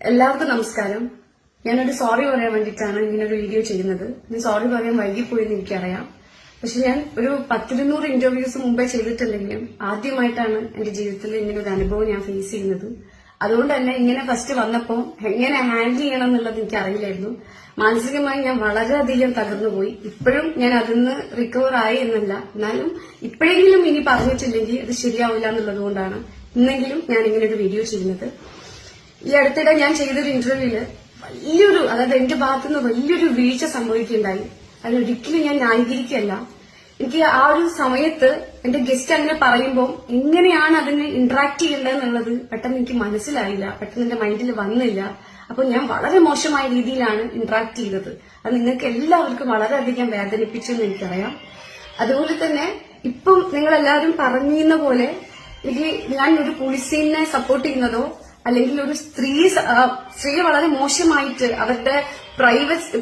എല്ലാവർക്കും നമസ്കാരം. ഞാനൊരു സോറി പറയാൻ വേണ്ടിയിട്ടാണ് ഇങ്ങനൊരു വീഡിയോ ചെയ്യുന്നത്. ഞാൻ സോറി പറയാൻ വൈകിപ്പോയെന്ന് എനിക്കറിയാം. പക്ഷെ ഞാൻ ഒരു 10-200 ഇന്റർവ്യൂസ് മുമ്പേ ചെയ്തിട്ടുണ്ടെങ്കിലും ആദ്യമായിട്ടാണ് എന്റെ ജീവിതത്തിൽ ഇങ്ങനൊരു അനുഭവം ഞാൻ ഫേസ് ചെയ്യുന്നത്. അതുകൊണ്ട് തന്നെ ഇങ്ങനെ ഫസ്റ്റ് വന്നപ്പോൾ എങ്ങനെ ഹാൻഡിൽ ചെയ്യണം എന്നുള്ളത് എനിക്ക് അറിയില്ലായിരുന്നു. മാനസികമായി ഞാൻ വളരെയധികം തകർന്നുപോയി. ഇപ്പോഴും ഞാൻ അതിന്ന് റിക്കവർ ആയി എന്നല്ല, എന്നാലും ഇപ്പോഴെങ്കിലും ഇനി പറഞ്ഞിട്ടില്ലെങ്കിൽ അത് ശരിയാവില്ല എന്നുള്ളത് കൊണ്ടാണ് ഇന്നെങ്കിലും ഞാൻ ഇങ്ങനെ ഒരു വീഡിയോ ചെയ്യുന്നത്. ഈ അടുത്തിടെ ഞാൻ ചെയ്തൊരു ഇന്റർവ്യൂവില് അതായത് എന്റെ ഭാഗത്തുനിന്ന് വലിയൊരു വീഴ്ച സംഭവിക്കുകയുണ്ടായി. അതിനൊരിക്കലും ഞാൻ ന്യായീകരിക്കുകയല്ല. എനിക്ക് ആ ഒരു സമയത്ത് എന്റെ ഗസ്റ്റ് അങ്ങനെ പറയുമ്പോൾ എങ്ങനെയാണ് അതിനെ ഇന്ററാക്ട് ചെയ്യേണ്ടതെന്നുള്ളത് പെട്ടെന്ന് എനിക്ക് മനസ്സിലായില്ല, പെട്ടെന്ന് എന്റെ മൈൻഡിൽ വന്നില്ല. അപ്പൊ ഞാൻ വളരെ മോശമായ രീതിയിലാണ് ഇന്ററാക്ട് ചെയ്തത്. അത് നിങ്ങൾക്ക് എല്ലാവർക്കും വളരെയധികം വേദനിപ്പിച്ചു എന്ന് എനിക്കറിയാം. അതുപോലെ തന്നെ ഇപ്പം നിങ്ങൾ എല്ലാവരും പറഞ്ഞിരുന്ന പോലെ ഞാൻ ഒരു പോലീസിനെ സപ്പോർട്ട് ചെയ്യുന്നതോ അല്ലെങ്കിൽ ഒരു സ്ത്രീയെ വളരെ മോശമായിട്ട് അവരുടെ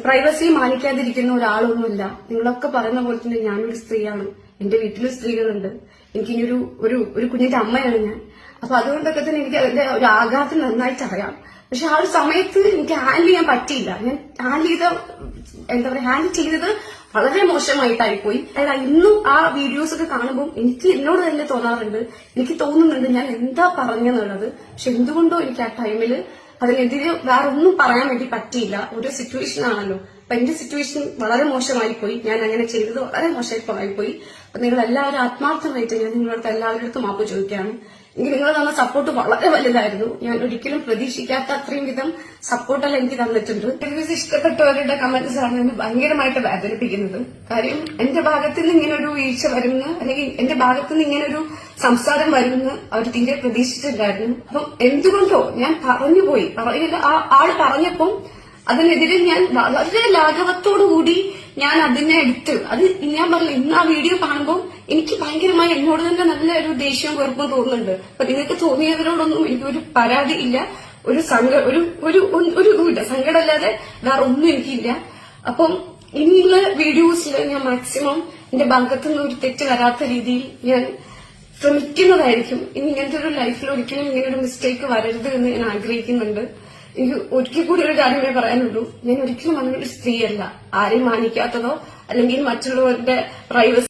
പ്രൈവസി മാനിക്കാതിരിക്കുന്ന ഒരാളൊന്നുമില്ല. നിങ്ങളൊക്കെ പറയുന്ന പോലെ തന്നെ ഞാനൊരു സ്ത്രീയാണ്. എന്റെ വീട്ടിലും സ്ത്രീകളുണ്ട്. എനിക്കിനി ഒരു കുഞ്ഞിന്റെ അമ്മയാണ് ഞാൻ. അപ്പൊ അതുകൊണ്ടൊക്കെ തന്നെ എനിക്ക് അതിന്റെ ഒരു ആഘാതം നന്നായിട്ട് അറിയാം. പക്ഷെ ആ ഒരു സമയത്ത് എനിക്ക് ഹാൻഡിൽ ചെയ്യാൻ പറ്റിയില്ല. ഞാൻ ഹാൻഡിൽ ചെയ്തത് വളരെ മോശമായിട്ടായിപ്പോയി. അതായത് ഇന്നും ആ വീഡിയോസ് ഒക്കെ കാണുമ്പോൾ എന്നോട് തന്നെ തോന്നാറുണ്ട്, എനിക്ക് തോന്നുന്നുണ്ട് ഞാൻ എന്താ പറഞ്ഞെന്നുള്ളത്. പക്ഷെ എന്തുകൊണ്ടോ എനിക്ക് ആ ടൈമിൽ അതിനെതിരെ വേറെ ഒന്നും പറയാൻ വേണ്ടി പറ്റിയില്ല. ഒരു സിറ്റുവേഷൻ ആണല്ലോ. അപ്പൊ എന്റെ സിറ്റുവേഷൻ വളരെ മോശമായിപ്പോയി. ഞാൻ അങ്ങനെ ചെയ്തത് വളരെ മോശമായിപ്പോയി. അപ്പൊ നിങ്ങൾ എല്ലാവരും ആത്മാർത്ഥമായിട്ട് ഞാൻ നിങ്ങളടുത്ത് എല്ലാവരുടെ മാപ്പ് ചോദിക്കുകയാണ്. എനിക്ക് നിങ്ങൾ തന്ന സപ്പോർട്ട് വളരെ വലുതായിരുന്നു. ഞാൻ ഒരിക്കലും പ്രതീക്ഷിക്കാത്ത അത്രയും വിധം സപ്പോർട്ടെല്ലാം എനിക്ക് തന്നിട്ടുണ്ട്. ഇന്റർവ്യൂസ് ഇഷ്ടപ്പെട്ടവരുടെ കമന്റ്സ് ആണ് എന്നെ ഭയങ്കരമായിട്ട് വേദനിപ്പിക്കുന്നത്. കാര്യം എന്റെ ഭാഗത്ത് നിന്ന് ഇങ്ങനെ ഒരു വീഴ്ച വരുന്ന അല്ലെങ്കിൽ എന്റെ ഭാഗത്ത് നിന്ന് ഇങ്ങനെ ഒരു സംസാരം വരുമെന്ന് അവർ തീരെ പ്രതീക്ഷിച്ചിട്ടില്ലായിരുന്നു. അപ്പം എന്തുകൊണ്ടോ ഞാൻ പറഞ്ഞുപോയി. ആ ആള് പറഞ്ഞപ്പം അതിനെതിരെ ഞാൻ വളരെ ലാഘവത്തോടുകൂടി ഞാൻ അതിനെ എടുത്ത് ഞാൻ പറഞ്ഞു. ഇന്ന് ആ വീഡിയോ കാണുമ്പോൾ എനിക്ക് ഭയങ്കരമായി എന്നോട് തന്നെ നല്ല ഒരു ദേഷ്യവും വെറുപ്പും തോന്നുന്നുണ്ട്. അപ്പൊ നിങ്ങൾക്ക് തോന്നിയവരോടൊന്നും എനിക്കൊരു പരാതി ഇല്ല, ഒരു ഇതുമില്ല. സങ്കടമല്ലാതെ വേറെ ഒന്നും എനിക്കില്ല. അപ്പം ഇനിയുള്ള വീഡിയോസിൽ ഞാൻ മാക്സിമം എന്റെ ഭാഗത്തുനിന്ന് ഒരു തെറ്റ് വരാത്ത രീതിയിൽ ഞാൻ ശ്രമിക്കുന്നതായിരിക്കും. ഇനി ഇങ്ങനത്തെ ഒരു ലൈഫിൽ ഒരിക്കലും ഇങ്ങനൊരു മിസ്റ്റേക്ക് വരരുത് എന്ന് ഞാൻ ആഗ്രഹിക്കുന്നുണ്ട്. എനിക്ക് ഒരിക്കൽ കൂടി ഒരു കാര്യമേ പറയാനുള്ളൂ. ഞാൻ ഒരിക്കലും അങ്ങനെ ഒരു സ്ത്രീയല്ല. ആരെയും മാനിക്കാത്തതോ അല്ലെങ്കിൽ മറ്റുള്ളവരുടെ പ്രൈവസി